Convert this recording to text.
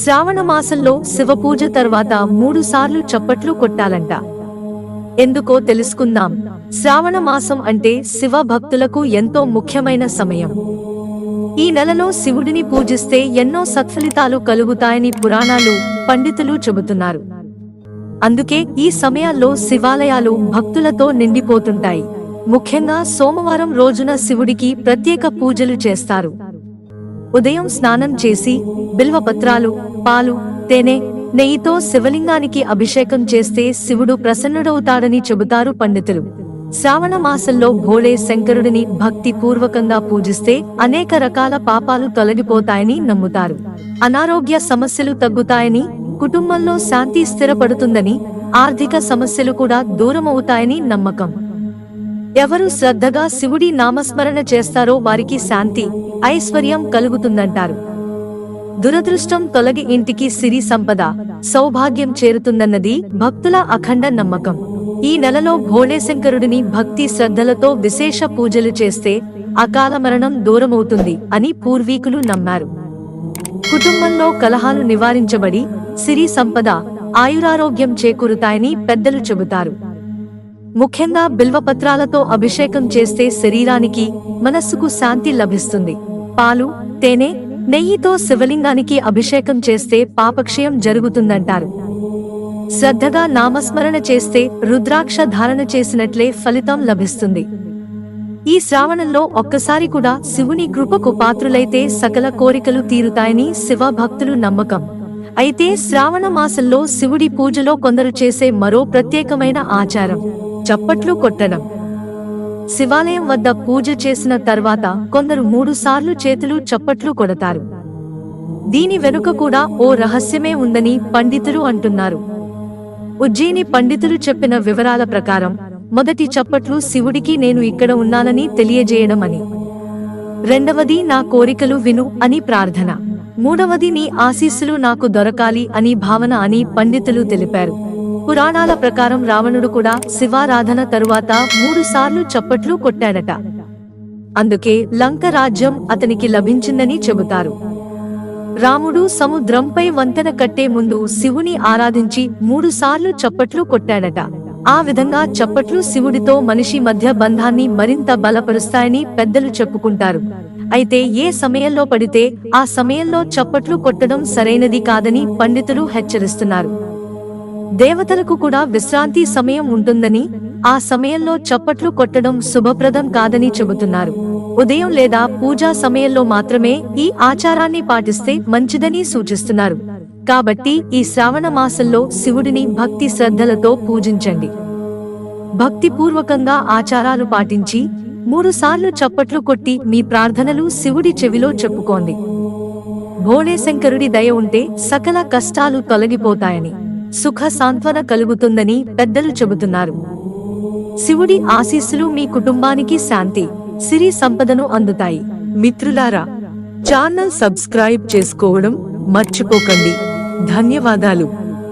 శ్రావణ మాసంలో శివపూజ తర్వాత 3 సార్లు చప్పట్లు కొట్టాలంట. ఎందుకో తెలుసుకుందాం. శ్రావణ మాసం అంటే శివ భక్తులకు ఎంతో ముఖ్యమైన సమయం. ఈ నెలలో శివుడిని పూజిస్తే ఎన్నో సత్ఫలితాలు కలుగుతాయని పురాణాలు, పండితులు చెబుతున్నారు. అందుకే ఈ సమయాల్లో శివాలయాలు భక్తులతో నిండిపోతుంటాయి. ముఖ్యంగా సోమవారం రోజున శివుడికి ప్రత్యేక పూజలు చేస్తారు. ఉదయం స్నానం చేసి బిల్వపత్రాలు, పాలు, తేనె, నెయ్యితో శివలింగానికి అభిషేకం చేస్తే శివుడు ప్రసన్నుడవుతాడని చెబుతారు పండితులు. శ్రావణ మాసంలో భోళే శంకరుడిని భక్తి పూర్వకంగా పూజిస్తే అనేక రకాల పాపాలు తొలగిపోతాయని నమ్ముతారు. అనారోగ్య సమస్యలు తగ్గుతాయని, కుటుంబంలో శాంతి స్థిరపడుతుందని, ఆర్థిక సమస్యలు కూడా దూరమవుతాయని నమ్మకం. ఎవరు శ్రద్ధగా శివుడి నామస్మరణ చేస్తారో వారికి శాంతి, ఐశ్వర్యం కలుగుతుందంటారు. దురదృష్టం తొలగి ఇంటికి సిరి సంపద, సౌభాగ్యం చేరుతుందన్నది భక్తుల అఖండ నమ్మకం. ఈ నెలలో భోళేశంకరుడిని భక్తి శ్రద్ధలతో విశేష పూజలు చేస్తే అకాల మరణం దూరమవుతుంది అని పూర్వీకులు నమ్మారు. కుటుంబంలో కలహాలు నివారించబడి సిరి సంపద, ఆయురారోగ్యం చేకూరుతాయని పెద్దలు చెబుతారు. ముఖ్యంగా బిల్వపత్రాలతో అభిషేకం చేస్తే శరీరానికి, మనస్సుకు శాంతి లభిస్తుంది. పాలు, తేనె, నెయ్యితో శివలింగానికి అభిషేకం చేస్తే పాపక్షయం జరుగుతుందంటారు. శ్రద్ధగా నామస్మరణ చేస్తే రుద్రాక్ష ధారణ చేసినట్లే ఫలితం లభిస్తుంది. ఈ శ్రావణంలో ఒక్కసారి కూడా శివుని కృపకు పాత్రులైతే సకల కోరికలు తీరుతాయని శివ భక్తులు నమ్మకం. అయితే శ్రావణ మాసంలో శివుడి పూజలో కొందరు చేసే మరో ప్రత్యేకమైన ఆచారం చప్పట్లు కొట్టడం. శివాలయం వద్ద పూజ చేసిన తర్వాత కొందరు 3 సార్లు చేతులు చప్పట్లు కొడతారు. దీని వెనుక కూడా ఓ రహస్యమే ఉందని పండితులు అంటున్నారు. ఉజ్జయిని పండితులు చెప్పిన వివరాల ప్రకారం మొదటి చప్పట్లు శివుడికి నేను ఇక్కడ ఉన్నానని తెలియజేయడం అని, రెండవది నా కోరికలు విను అని ప్రార్థన, మూడవది నీ ఆశీస్సులు నాకు దొరకాలి అని భావన అని పండితులు తెలిపారు. పురాణాల ప్రకారం రావణుడు కూడా శివారాధన తరువాత 3 సార్లు చప్పట్లు కొట్టాడట. అందుకే లంక రాజ్యం అతనికి లభించిందని చెబుతారు. రాముడు సముద్రంపై వంతెన కట్టే ముందు శివుని ఆరాధించి 3 సార్లు చప్పట్లు కొట్టాడట. ఆ విధంగా చప్పట్లు శివుడితో మనిషి మధ్య బంధాన్ని మరింత బలపరుస్తాయని పెద్దలు చెప్పుకుంటారు. అయితే ఏ సమయంలో పడితే ఆ సమయంలో చప్పట్లు కొట్టడం సరైనది కాదని పండితులు హెచ్చరిస్తున్నారు. దేవతలకు కూడా విశ్రాంతి సమయం ఉంటుందని, ఆ సమయంలో చప్పట్లు కొట్టడం శుభప్రదం కాదని చెబుతున్నారు. ఉదయం లేదా పూజా సమయంలో మాత్రమే ఈ ఆచారాన్ని పాటిస్తే మంచిదని సూచిస్తున్నారు. కాబట్టి ఈ శ్రావణ మాసంలో శివుడిని భక్తి శ్రద్ధలతో పూజించండి. భక్తిపూర్వకంగా ఆచారాలు పాటించి 3 సార్లు చప్పట్లు కొట్టి మీ ప్రార్థనలు శివుడి చెవిలో చెప్పుకోండి. భోళేశంకరుడి దయ ఉంటే సకల కష్టాలు తొలగిపోతాయని, సుఖ సాంత్వన కలుగుతుందని పెద్దలు చెబుతున్నారు. శివుడి ఆశీస్సులు మీ కుటుంబానికి శాంతి, సిరి సంపదను అందుతాయి. మిత్రులారా, ఛానల్ సబ్స్క్రైబ్ చేసుకోవడం మర్చిపోకండి. ధన్యవాదాలు.